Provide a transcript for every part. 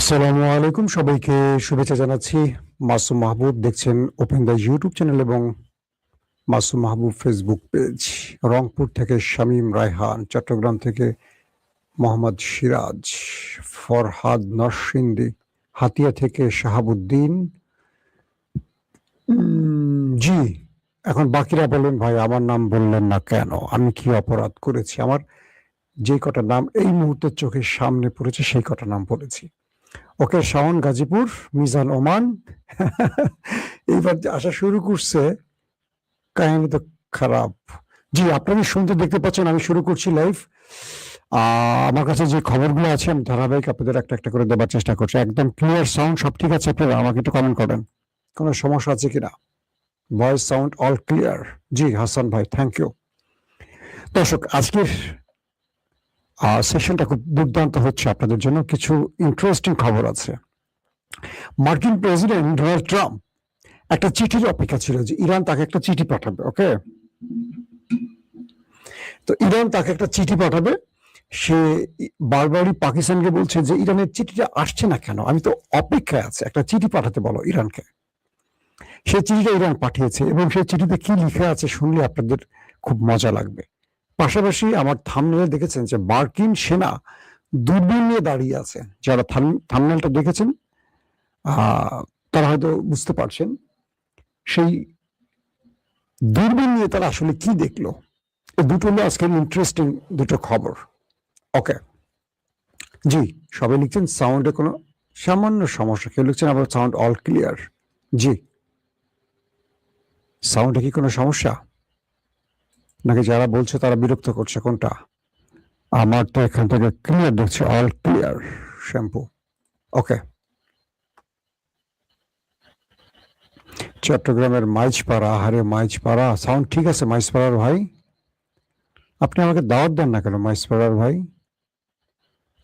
আসসালামু আলাইকুম, সবাইকে শুভেচ্ছা জানাচ্ছি। মাসুম মাহবুব দেখছেন ওপেন দ্য ইউটিউব চ্যানেল এবং মাসুম মাহবুব ফেসবুক পেজ। রংপুর থেকে শামীম রায়হান, চট্টগ্রাম থেকে মোহাম্মদ সিরাজ, ফরহাদ নরসিংদী, হাতিয়া থেকে শাহাবুদ্দিন। জি, এখন বাকিরা বলেন ভাই আমার নাম বললেন না কেন, আমি কি অপরাধ করেছি? আমার যে কটা নাম এই মুহূর্তে চোখের সামনে পড়েছে সেই কটা নাম বলেছি। ওকে, শাওন গাজীপুর, মিজান ওমান। এইবার যে আসা শুরু করছে, কাহিনী তো খারাপ। জি, আপনারা শুনতে দেখতে পাচ্ছেন, আমি শুরু করছি লাইভ। আমার কাছে যে খবরগুলো আছে আমি ধারাবাহিক আপনাদের একটা একটা করে দেবার চেষ্টা করছি। একদম ক্লিয়ার সাউন্ড, সব ঠিক আছে? আপনারা আমাকে একটু কমেন্ট করেন কোনো সমস্যা আছে কিনা। Voice sound all clear? জি হাসান ভাই, থ্যাংক ইউ। দর্শক, আজকের সেশনটা খুব দুর্দান্ত হচ্ছে আপনাদের জন্য। কিছু ইন্টারেস্টিং খবর আছে। মার্কিন প্রেসিডেন্ট ডোনাল্ড ট্রাম্প একটা চিঠির অপেক্ষা ছিল যে ইরান তাকে একটা চিঠি পাঠাবে। ওকে, তো ইরান তাকে একটা চিঠি পাঠাবে। সে বারবারই পাকিস্তানকে বলছে যে ইরানের চিঠিটা আসছে না কেন, আমি তো অপেক্ষায় আছে, একটা চিঠি পাঠাতে বলো ইরানকে। সেই চিঠিটা ইরান পাঠিয়েছে এবং সেই চিঠিতে কি লিখে আছে শুনলে আপনাদের খুব মজা লাগবে। পাশাপাশি আমার থাম্বনেলে দেখেছেন যে মার্কিন সেনা দূরবীন নিয়ে দাঁড়িয়ে আছে। যারা থাম্বনেলটা দেখেছেন তারা হয়তো বুঝতে পারছেন সেই দূরবীন নিয়ে তারা আসলে কি দেখলো। এই দুটো হলো আজকের ইন্টারেস্টিং দুটো খবর। ওকে, জি, সবাই লিখছেন সাউন্ডে কোনো সামান্য সমস্যা, কেউ লিখছেন আবার সাউন্ড অল ক্লিয়ার। জি, সাউন্ডে কি কোনো সমস্যা নাকি যারা বলছে তারা বিরক্ত করছে, কোনটা? আমার তো এখান থেকে ক্লিয়ার দেখছে, অল ক্লিয়ার শ্যাম্পু। ওকে, চট্টগ্রামের মাইজপাড়া, আহারে মাইজপাড়া, সাউন্ড ঠিক আছে মাইজপাড়ার ভাই? আপনি আমাকে দাওয়াত দেন না কেন মাইজপাড়ার ভাই?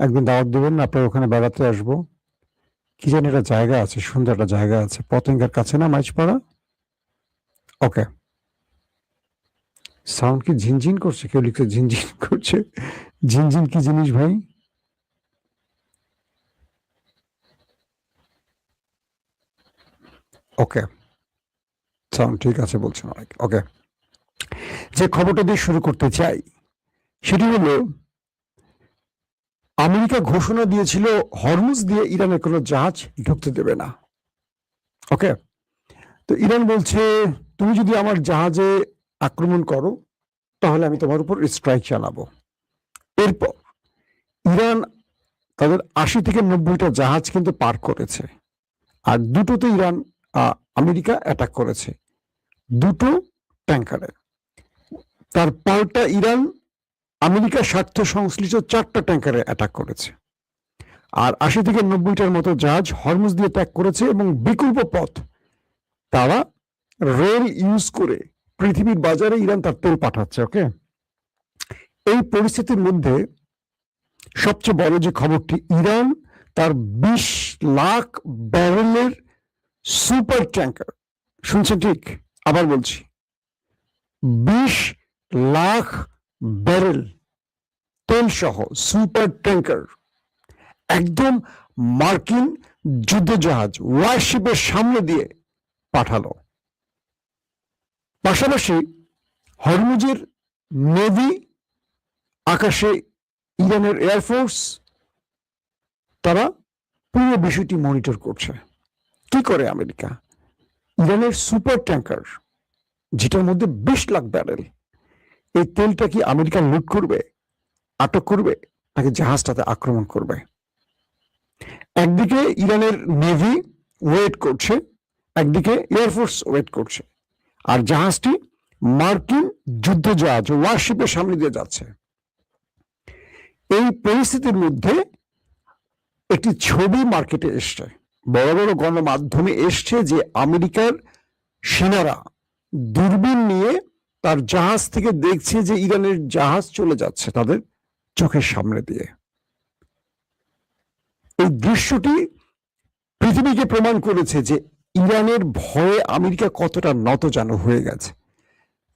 একদিন দাওয়াত দিবেন না, আপনার ওখানে বেড়াতে আসবো। কি জানি একটা জায়গা আছে, সুন্দর একটা জায়গা আছে, পতেঙ্গার কাছে না মাইজপাড়া? ওকে, সাউন্ড কি ঝিনঝিন করছে? কেউ লিখছে ঝিনঝিন করছে। ঝিনঝিন কি জিনিস ভাই? ওকে, সাউন্ড ঠিক আছে বলছেন অনেক। ওকে, যে খবরটা দিয়ে শুরু করতে চাই সেটি হলো আমেরিকা ঘোষণা দিয়েছিল হরমুজ দিয়ে ইরানের কোনো জাহাজ ঢুকতে দেবে না। ওকে, তো ইরান বলছে তুমি যদি আমার জাহাজে আক্রমণ করো তাহলে আমি তোমার উপর স্ট্রাইক চালাবো। এরপর ইরান তাদের ৮০ থেকে ৯০টা জাহাজ কিন্তু পার করেছে, আর দুটোতে ইরান আমেরিকা অ্যাটাক করেছে, দুটো ট্যাঙ্কারে। তার পাল্টা ইরান আমেরিকার স্বার্থ সংশ্লিষ্ট 4টা ট্যাঙ্কারে অ্যাটাক করেছে, আর ৮০ থেকে ৯০টার মতো জাহাজ হরমুজ দিয়ে ত্যাগ করেছে এবং বিকল্প পথ তারা রেল ইউজ করে পৃথিবীর বাজারে ইরান তার তেল পাঠাচ্ছে। ওকে, এই পরিস্থিতির মধ্যে সবচেয়ে বড় যে খবরটি, ইরান তার ২০ লাখ ব্যারেলের সুপার ট্যাঙ্কার, শুনছেন ঠিক, আবার বলছি ২০ লাখ ব্যারেল তেল সহ সুপার ট্যাঙ্কার একদম মার্কিন যুদ্ধজাহাজ ওয়ারশিপের সামনে দিয়ে পাঠালো। পাশাপাশি হরমুজের নেভি, আকাশে ইরানের এয়ারফোর্স, তারা পুরো বিষয়টি মনিটর করছে। কি করে আমেরিকা? ইরানের সুপার ট্যাঙ্কার যেটার মধ্যে ২০ লাখ ব্যারেল, এই তেলটা কি আমেরিকা লুট করবে, আটক করবে, নাকি জাহাজটাতে আক্রমণ করবে? একদিকে ইরানের নেভি ওয়েট করছে, একদিকে এয়ারফোর্স ওয়েট করছে, আর জাহাজটি মার্কিন যুদ্ধজাহাজ ওয়ারশিপের সামনে দিয়ে যাচ্ছে। এই পরিস্থিতির মধ্যে একটি ছবি মার্কেটে এসছে, বড় বড় গণমাধ্যমে এসছে, যে আমেরিকার সেনারা দূরবীন নিয়ে তার জাহাজ থেকে দেখছে যে ইরানের জাহাজ চলে যাচ্ছে তাদের চোখের সামনে দিয়ে। এই দৃশ্যটি পৃথিবীকে প্রমাণ করেছে যে ইরানের ভয়ে আমেরিকা কতটা নতজানু হয়ে গেছে,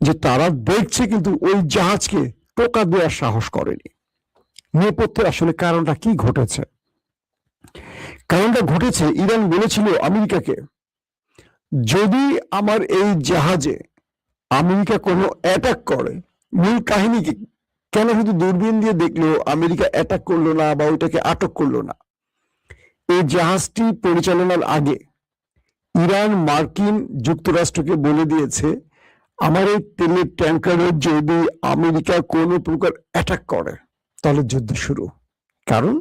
যে তারা দেখছে কিন্তু ওই জাহাজকে টোকা দেওয়ার সাহস করেনি। নেপথ্যে আসলে কারণটা কি ঘটেছে? কারণটা ঘটেছে, ইরান বলেছিল আমেরিকাকে, যদি আমার এই জাহাজে আমেরিকা কোনো অ্যাটাক করে, মূল কাহিনী কি, কেন শুধু দূরবীন দিয়ে দেখলো আমেরিকা অ্যাটাক করলো না বা ওইটাকে আটক করলো না? এই জাহাজটি পরিচালনার আগে ইরান মার্কিন যুক্তরাষ্ট্রকে বলে দিয়েছে, আমার এই তেলের ট্যাঙ্কারে যদি আমেরিকা কোনো প্রকার অ্যাটাক করে তাহলে যুদ্ধ শুরু। কারণ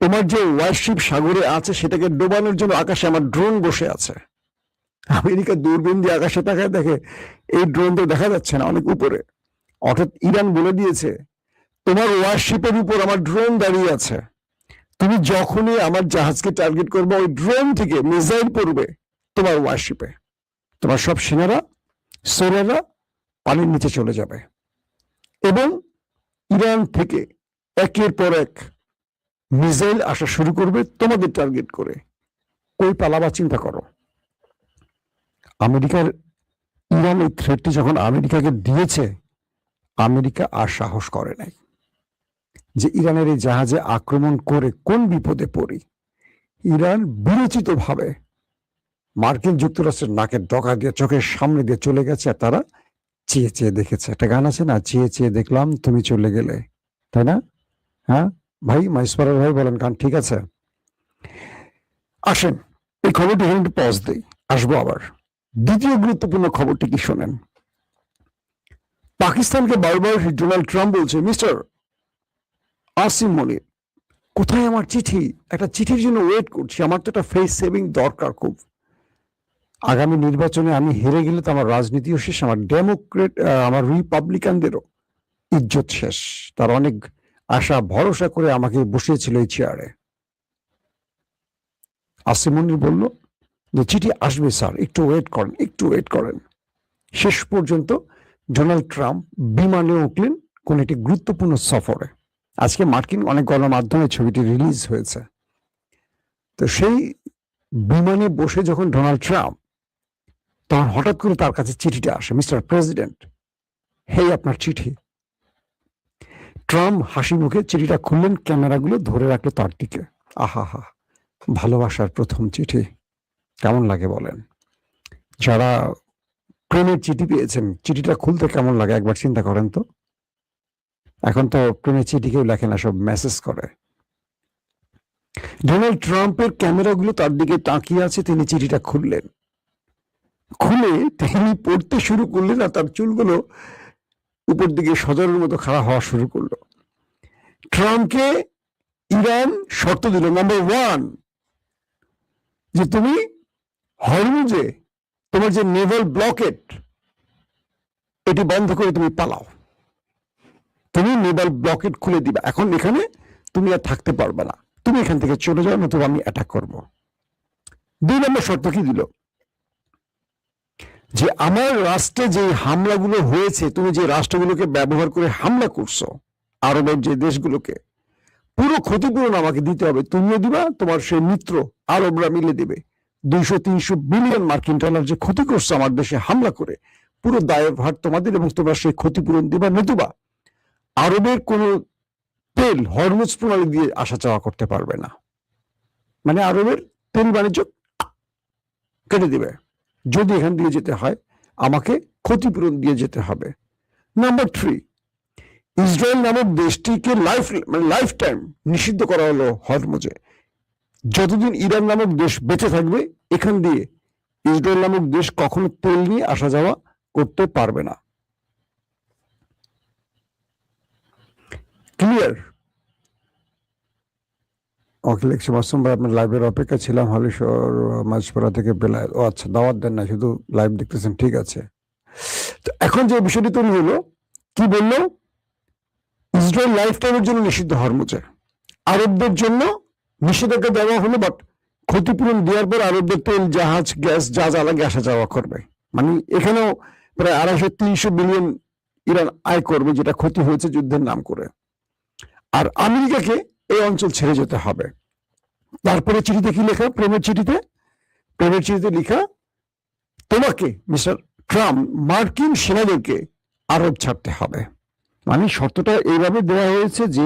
তোমার যে ওয়ারশিপ সাগরে আছে সেটাকে ডোবানোর জন্য আকাশে আমার ড্রোন বসে আছে। আমেরিকা দূরবীন দিয়ে আকাশে তাকায় দেখে এই ড্রোন তো দেখা যাচ্ছে না, অনেক উপরে। অর্থাৎ ইরান বলে দিয়েছে, তোমার ওয়ারশিপের উপর আমার ড্রোন দাঁড়িয়ে আছে, তুমি যখনই আমার জাহাজকে টার্গেট করবে ওই ড্রোন থেকে মিসাইল পড়বে তোমার ওয়ারশিপে, তোমার সব সেনারা সোলাররা পানির নিচে চলে যাবে এবং ইরান থেকে একের পর এক মিসাইল আসা শুরু করবে তোমাদের টার্গেট করে। কই পালাবা চিন্তা করো। আমেরিকার ইরান এই থ্রেটটি যখন আমেরিকাকে দিয়েছে, আমেরিকা আর সাহস করে নাই যে ইরানের এই জাহাজে আক্রমণ করে কোন বিপদে পড়ি। ইরান বিরচিত ভাবে মার্কিন যুক্তরাষ্ট্রের নাকের ডগা দিয়ে চোখের সামনে দিয়ে চলে গেছে, আর তারা চেয়ে চেয়ে দেখেছে। একটা গান আছে না, চেয়ে চেয়ে দেখলাম তুমি চলে গেলে, তাই না? হ্যাঁ ভাই, মাইসপাড়ার ভাই বলেন, গান ঠিক আছে? আসেন এই খবরটি এখানে একটু পজ দিই, আসবো আবার। দ্বিতীয় গুরুত্বপূর্ণ খবরটি কি শোনেন। পাকিস্তানকে বারবার ডোনাল্ড ট্রাম্প বলছে, মিস্টার আসিম মনির, কোথায় আমার চিঠি? একটা চিঠির জন্য ওয়েট করছি, আমার তো একটা ফেস সেভিং দরকার খুব। আগামী নির্বাচনে আমি হেরে গেলে তো আমার রাজনীতিও শেষ, আমার ডেমোক্রেট আমার রিপাবলিকানদেরও ইজ্জত শেষ। তার অনেক আশা ভরসা করে আমাকে বসিয়েছিল এই চেয়ারে। আসিম মনির বলল যে চিঠি আসবে স্যার, একটু ওয়েট করেন, একটু ওয়েট করেন। শেষ পর্যন্ত ডোনাল্ড ট্রাম্প বিমানে উঠলেন কোন একটি গুরুত্বপূর্ণ সফরে। আজকে মার্কিন অনেক গণমাধ্যমে ছবিটি রিলিজ হয়েছে। তো সেই বিমানে বসে যখন ডোনাল্ড ট্রাম্প, তখন হঠাৎ করে তার কাছে চিঠিটা আসে, মিস্টার প্রেসিডেন্ট, হেই আপনার চিঠি। ট্রাম্প হাসি মুখে চিঠিটা খুললেন, ক্যামেরাগুলো ধরে রাখলো তার দিকে। আহা হা, ভালোবাসার প্রথম চিঠি কেমন লাগে বলেন? যারা প্রেমের চিঠি পেয়েছেন, চিঠিটা খুলতে কেমন লাগে একবার চিন্তা করেন তো। এখন তো প্রেমের চিঠি কেউ লেখে না, সব মেসেজ করে। ডোনাল্ড ট্রাম্পের ক্যামেরাগুলো তার দিকে তাকিয়ে আছে, তিনি চিঠিটা খুললেন, খুলে তিনি পড়তে শুরু করলেন, আর তার চুলগুলো উপর দিকে সজলের মতো খাড়া হওয়া শুরু করলো। ট্রাম্পকে ইরান শর্ত দিল, নাম্বার 1, যে তুমি হরমুজে তোমার যে নেভাল ব্লকেট এটি বন্ধ করে তুমি পালাও, তুমি নেভাল ব্লকেট খুলে দিবা, এখন এখানে তুমি আর থাকতে পারবে না, তুমি এখান থেকে চলে যাও, নতুবা আমি অ্যাটাক করব। 2 নম্বর শর্ত কি দিল, যে আমার রাষ্ট্রে যে হামলাগুলো হয়েছে, তুমি যে রাষ্ট্রগুলোকে ব্যবহার করে হামলা করছো, আরবের যে দেশগুলোকে, পুরো ক্ষতিপূরণ আমাকে দিতে হবে, তুমিও দিবা, তোমার সেই মিত্র আরবরা মিলে দিবে। 200-300 বিলিয়ন মার্কিন ডলার যে ক্ষতি করছো আমার দেশে হামলা করে, পুরো দায়ের ভার তোমাদের, এবং তোমরা সেই ক্ষতিপূরণ দিবা, নতুবা আরবের কোন তেল হরমুজ প্রণালী দিয়ে আসা যাওয়া করতে পারবে না। মানে আরবের তেল বাণিজ্য কেটে দিবে, যদি এখান দিয়ে যেতে হয় আমাকে ক্ষতিপূরণ দিয়ে যেতে হবে। নাম্বার 3, ইসরায়েল নামক দেশটিকে লাইফ টাইম নিষিদ্ধ করা হলো হরমুজে। যতদিন ইরান নামক দেশ বেঁচে থাকবে, এখান দিয়ে ইসরায়েল নামক দেশ কখনো তেল নিয়ে আসা যাওয়া করতে পারবে না। ক্লিয়ার? ওকে, লিখছি মাসুম ভাই, আপনার লাইভের অপেক্ষা ছিলাম, হালিশহর মাঝপাড়া থেকে বেলায়। ও আচ্ছা, দাওয়াত দেন না, শুধু লাইভ দেখতেছেন, ঠিক আছে। তো এখন যে বিষয়টি তৈরি হলো, কি বললো, ইসরায়েল লাইফ টাইমের জন্য নিষিদ্ধ হরমুজে, আরবদের জন্য নিষেধাজ্ঞা দেওয়া হলো, বাট ক্ষতিপূরণ দেওয়ার পর আরবদের তেল, জাহাজ, গ্যাস যা যা লাগে আসা যাওয়া করবে। মানে এখানেও প্রায় 250-300 বিলিয়ন ইরান আয় করবে, যেটা ক্ষতি হয়েছে যুদ্ধের নাম করে। আর আমেরিকাকে এই অঞ্চল ছেড়ে যেতে হবে। তারপরে চিঠিতে কি লেখা, প্রেমের চিঠিতে লেখা, তোমাকে মিস্টার ট্রাম্প মার্কিন সেনাদেরকে আরব ছাড়তে হবে। মানে শর্তটা এইভাবে দেওয়া হয়েছে যে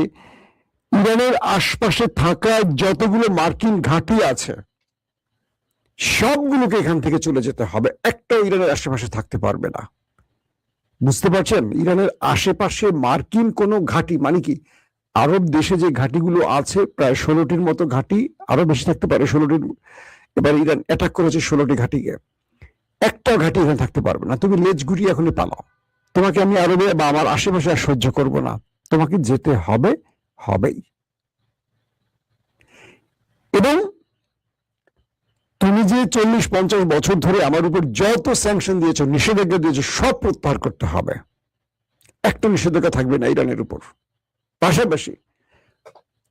ইরানের আশপাশে থাকা যতগুলো মার্কিন ঘাঁটি আছে সবগুলোকে এখান থেকে চলে যেতে হবে, একটাও ইরানের আশেপাশে থাকতে পারবে না। বুঝতে পারছেন? ইরানের আশেপাশে মার্কিন কোনো ঘাঁটি, মানে কি আরব দেশে যে ঘাঁটিগুলো আছে প্রায় 16টির মতো ঘাঁটি, আরো বেশি থাকতে পারে 16টির, এবার ইরান অ্যাটাক করেছে 16টি ঘাঁটিকে, একটাও ঘাঁটি এখানে থাকতে পারবে না। তুমি লেজ গুটিয়ে এখনই পালাও, তোমাকে আমি আরবে বা আমার আশেপাশে আর সহ্য করব না, তোমাকে যেতে হবে, হবেই। এবং তুমি যে 40-50 বছর ধরে আমার উপর যত স্যাংশন দিয়েছো, নিষেধাজ্ঞা দিয়েছো, সব প্রত্যাহার করতে হবে, একটা নিষেধাজ্ঞা থাকবে না ইরানের উপর। পাশাপাশি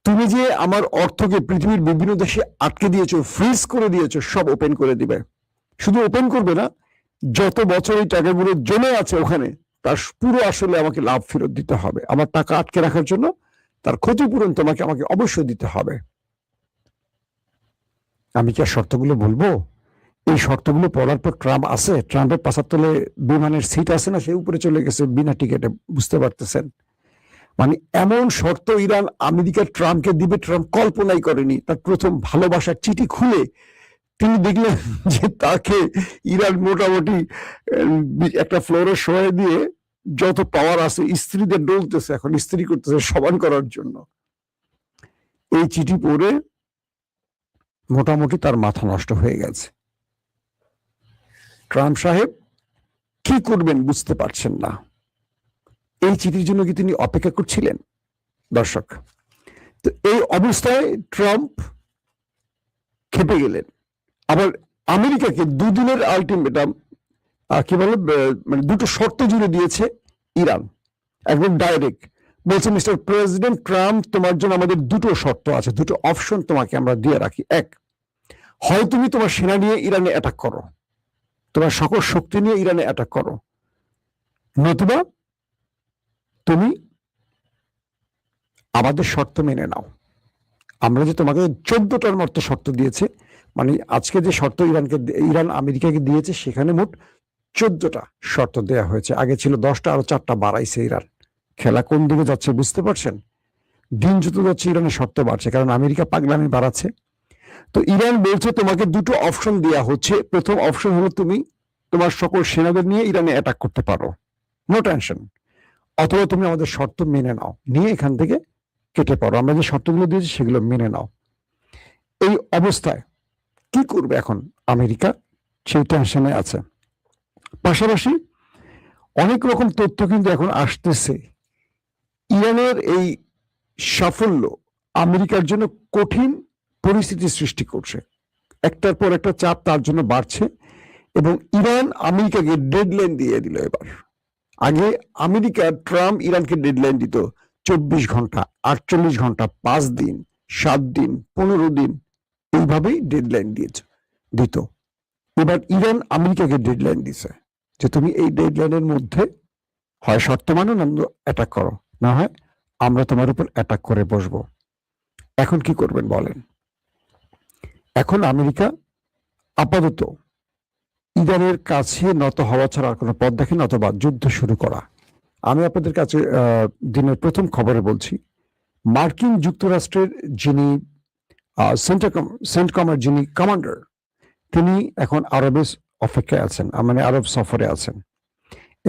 তুমি যে আমার অর্থকে পৃথিবীর বিভিন্ন দেশে আটকে দিয়েছো, ফ্রিজ করে দিয়েছো, সব ওপেন করে দিবে। শুধু ওপেন করবে না, যত বছর এই টাকাগুলো জমে আছে ওখানে তার পুরো আসলে আমাকে লাভ ফেরত দিতে হবে। আমার টাকা আটকে রাখার জন্য তার ক্ষতিপূরণ তোমাকে আমাকে অবশ্যই দিতে হবে। আমি কি আর শর্তগুলো বলবো? এই শর্তগুলো পড়ার পর ট্রাম্প আছে, ট্রাম্পের পাশার তলে বিমানের সিট আছে না, সে উপরে চলে গেছে বিনা টিকেটে। বুঝতে পারতেছেন? মানে এমন শর্ত ইরান আমেরিকা ট্রাম্পকে দিবে, ট্রাম্প কল্পনাই করেনি। তার প্রথম ভালোবাসার চিঠি খুলে তিনি দেখলেন যে তাকে ইরান মোটামুটি একটা ফ্লোরে শোয়ে দিয়ে যত পাওয়ার আছে স্ত্রীদের ডলতেছে, এখন স্ত্রী করতেছে সমান করার জন্য। এই চিঠি পড়ে মোটামুটি তার মাথা নষ্ট হয়ে গেছে। ট্রাম্প সাহেব কি করবেন বুঝতে পারছেন না। এই চিঠির জন্য কি তিনি অপেক্ষা করছিলেন? দর্শক, তো এই অবস্থায় ট্রাম্প খেপে গেলেন। আবার আমেরিকাকে দুদিনের আলটিমেটাম, কি বলে, মানে দুটো শর্ত জুড়ে দিয়েছে ইরান, একদম ডাইরেক্ট বলছে, মিস্টার প্রেসিডেন্ট ট্রাম্প, তোমার জন্য আমাদের দুটো শর্ত আছে, দুটো অপশন তোমাকে আমরা দিয়ে রাখি। এক, হয় তুমি তোমার সেনা নিয়ে ইরানে অ্যাটাক করো, তোমার সকল শক্তি নিয়ে ইরানে অ্যাটাক করো, নতুবা তুমি আমাদের শর্ত মেনে নাও। আমরা যে তোমাকে 14টার মতো শর্ত দিয়েছে, মানে আজকে যে শর্ত ইরান আমেরিকাকে দিয়েছে সেখানে মোট 14টা শর্ত দেয়া হয়েছে। আগে ছিল 10টা, আরো 4টা বাড়াইছে ইরান। খেলা কোন দিকে যাচ্ছে বুঝতে পারছেন? দিন যত যাচ্ছে ইরানের শর্ত বাড়ছে, কারণ আমেরিকা পাগলামি বাড়াচ্ছে। তো ইরান বলছে তোমাকে দুটো অপশন দেওয়া হচ্ছে। প্রথম অপশন হলো তুমি তোমার সকল সেনাদের নিয়ে ইরানে অ্যাটাক করতে পারো, নো টেনশন, অথবা তুমি আমাদের শর্ত মেনে নাও, নিয়ে এখান থেকে কেটে পড়ো, আমরা যে শর্তগুলো দিয়েছি সেগুলো মেনে নাও। এই অবস্থায় কি করবে এখন আমেরিকা, সেই টেনশনে আছে। পাশাপাশি অনেক রকম তথ্য কিন্তু এখন আসতেছে, ইরানের এই সাফল্য আমেরিকার জন্য কঠিন পরিস্থিতি সৃষ্টি করছে। একটার পর একটা চাপ তার জন্য বাড়ছে, এবং ইরান আমেরিকাকে ডেডলাইন দিয়ে দিল এবার। আগে আমেরিকা ট্রাম্প ইরানকে ডেডলাইন দিত 24 ঘন্টা, 48 ঘন্টা, 5 দিন, 7 দিন, 15 দিন, এইভাবেই ডেডলাইন দিত। এবার ইরান আমেরিকাকে ডেডলাইন দিছে যে তুমি এই ডেডলাইনের মধ্যে হয় শর্ত মানো, না অ্যাটাক করো, না হয় আমরা তোমার উপর অ্যাটাক করে বসবো। এখন কি করবেন বলেন? এখন আমেরিকা আপাতত ইরানের কাছে নত হওয়া ছাড়া আর কোনো পথ দেখেন, অথবা যুদ্ধ শুরু করা। আমি আপনাদের কাছে দিনের প্রথম খবরে বলছি, মার্কিন যুক্তরাষ্ট্রের যিনি সেন্টকমের যিনি কমান্ডার, তিনি এখন আরবের অপেক্ষায় আছেন, মানে আরব সফরে আছেন।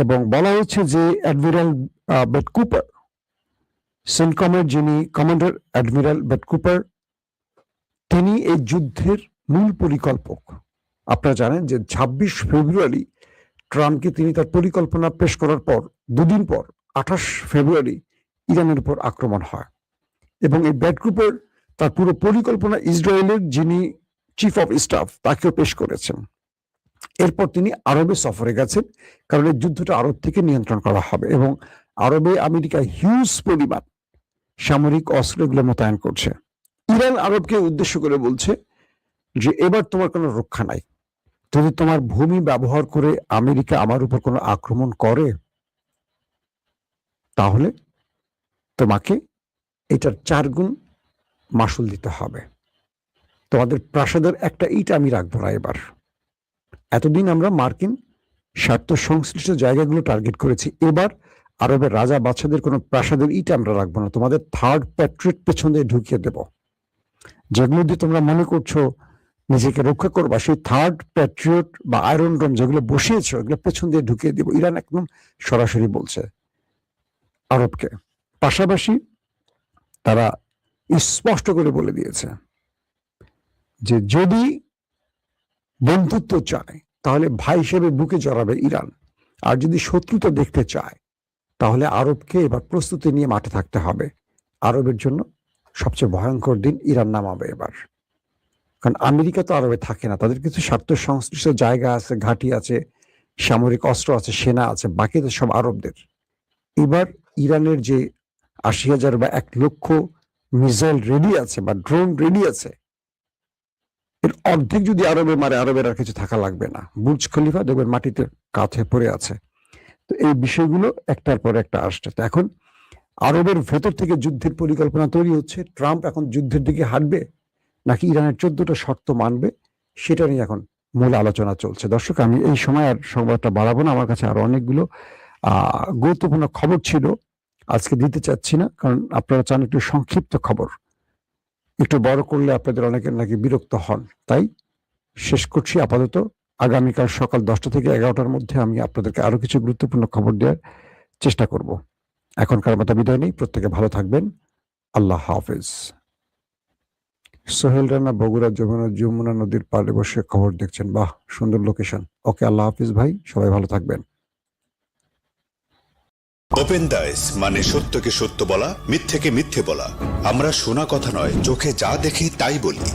এবং বলা হচ্ছে যে অ্যাডমিরাল বেট কুপার, সেন্টকমের যিনি কমান্ডার অ্যাডমিরাল বেট কুপার, তিনি এই যুদ্ধের মূল পরিকল্পক। আপনারা জানেন যে 26 ফেব্রুয়ারি ট্রাম্পকে তিনি তার পরিকল্পনা পেশ করার পর 2 দিন পর 28 ফেব্রুয়ারি ইরানের উপর আক্রমণ হয়, এবং এই বেট কুপার তার পুরো পরিকল্পনা ইসরায়েলের যিনি চিফ অফ স্টাফ তাকেও পেশ করেছেন। এরপর তিনি আরবে সফরে গেছেন, কারণ এই যুদ্ধটা আরব থেকে নিয়ন্ত্রণ করা হবে, এবং আরবে আমেরিকা হিউজ পরিমাণ সামরিক অস্ত্রগুলো মোতায়েন করছে। ইরান আরবকে উদ্দেশ্য করে বলছে যে এবার তোমার কোনো রক্ষা নাই, যদি তোমার ভূমি ব্যবহার করে আমেরিকা আমার উপর কোনো আক্রমণ করে, তাহলে তোমাকে এটার 4 গুণ মাসুল দিতে হবে। তোমাদের প্রাসাদের একটা ইট আমি রাখবো না এবার। এতদিন আমরা মার্কিন স্বার্থ সংশ্লিষ্ট জায়গাগুলো টার্গেট করেছি, এবার আরবের রাজা বাদশাদের কোনো প্রাসাদের ইট আমরা রাখবো না, তোমাদের থার্ড প্যাট্রিয়ট পেছন দিয়ে ঢুকিয়ে দেব। যেগুলো দিয়ে তোমরা মনে করছো নিজেকে রক্ষা করবা, সেই থার্ড প্যাট্রিয়ট বা আয়রন ডোম যেগুলো বসিয়েছো এগুলো পেছন দিয়ে ঢুকিয়ে দিব। ইরান একদম সরাসরি বলছে আরবকে। পাশাপাশি তারা স্পষ্ট করে বলে দিয়েছে যে যদি বন্ধুত্ব চায় তাহলে ভাই হিসেবে বুকে জড়াবে ইরান, আর যদি শত্রুতা দেখতে চায় তাহলে আরবকে এবার প্রস্তুতি নিয়ে মাঠে থাকতে হবে। আরবের জন্য সবচেয়ে ভয়ঙ্কর দিন ইরান নামাবে এবার, কারণ আমেরিকা তো আরবে থাকে না, তাদের কিছু স্বার্থ সংশ্লিষ্ট জায়গা আছে, ঘাঁটি আছে, সামরিক অস্ত্র আছে, সেনা আছে, বাকি তো সব আরবদের। এবার ইরানের যে ৮০,০০০ বা ১,০০,০০০ মিসাইল রেডি আছে বা ড্রোন রেডি আছে, এর অর্ধেক যদি আরবে মারে, আরবের আর কিছু থাকা লাগবে না। বুর্জ খলিফা দেখবেন মাটিতে কাঁথে পড়ে আছে। তো এই বিষয়গুলো একটার পর একটা আসছে। তো এখন আরবের ভেতর থেকে যুদ্ধের পরিকল্পনা তৈরি হচ্ছে। ট্রাম্প এখন যুদ্ধের দিকে হাঁটবে নাকি ইরানের ১৪টা শর্ত মানবে, সেটা নিয়ে এখন মূল আলোচনা চলছে। দর্শক, আমি এই সময় আর সংবাদটা বাড়াবো না, আমার কাছে আরো অনেকগুলো গুরুত্বপূর্ণ খবর ছিল, আজকে দিতে চাচ্ছি না, কারণ আপনারা চান একটু সংক্ষিপ্ত খবর, একটু বড় করলে আপনাদের অনেকের নাকি বিরক্ত হন। তাই শেষ করছি আপাতত। আগামীকাল সকাল 10টা থেকে 11টার মধ্যে আমি আপনাদেরকে আরো কিছু গুরুত্বপূর্ণ খবর দেওয়ার চেষ্টা করব। এখনকার মতো বিদায় নেই, প্রত্যেকে ভালো থাকবেন। আল্লাহ হাফেজ। সোহেল রানা বগুড়া যমুনা নদীর পাড়ে বসে খবর দেখছেন, বাহ সুন্দর লোকেশন। ওকে, আল্লাহ হাফিজ ভাই, সবাই ভালো থাকবেন। ওপেন দাইস মানে সত্যকে সত্য বলা, মিথ্যেকে মিথ্যে বলা। আমরা শোনা কথা নয়, চোখে যা দেখি তাই বলি।